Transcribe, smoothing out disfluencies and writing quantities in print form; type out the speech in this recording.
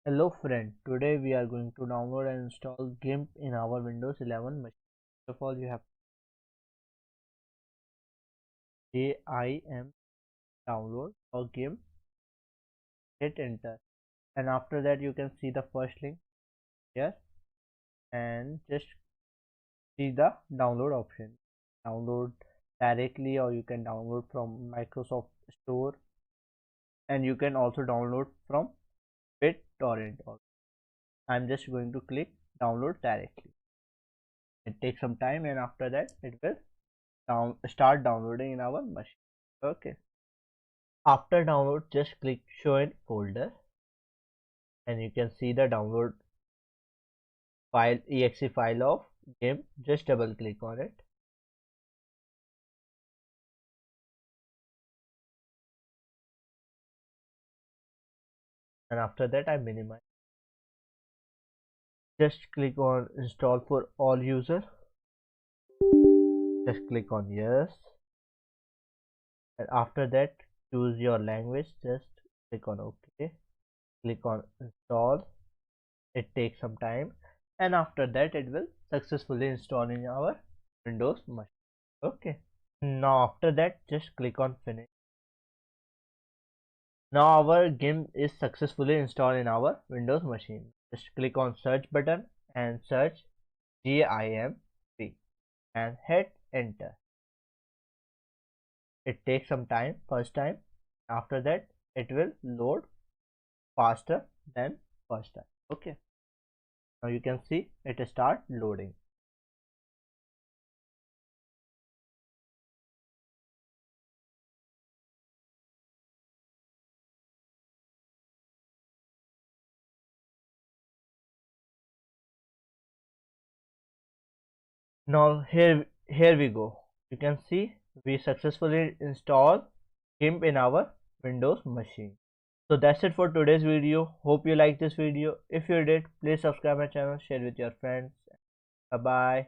Hello friend, today we are going to download and install GIMP in our Windows 11 machine. First of all, you have GIMP download or GIMP, hit enter, and after that you can see the first link here and just see the download option. Download directly or you can download from Microsoft Store, and you can also download from BitTorrent. I'm just going to click download directly. It takes some time and after that it will start downloading in our machine. Okay, after download just click show in folder and you can see the download file, exe file of GIMP. Just double click on it and after that I minimize. Just click on install for all user. Just click on yes, and after that choose your language. Just click on OK, click on install. It takes some time and after that it will successfully install in our Windows machine. Okay, now after that just click on finish. Now our GIMP is successfully installed in our Windows machine. Just click on search button and search GIMP and hit enter. It takes some time first time. After that it will load faster than first time. Okay, now you can see it start loading. Now here we go. You can see we successfully installed GIMP in our Windows machine. So that's it for today's video. Hope you like this video. If you did, please subscribe my channel, share with your friends. Bye bye.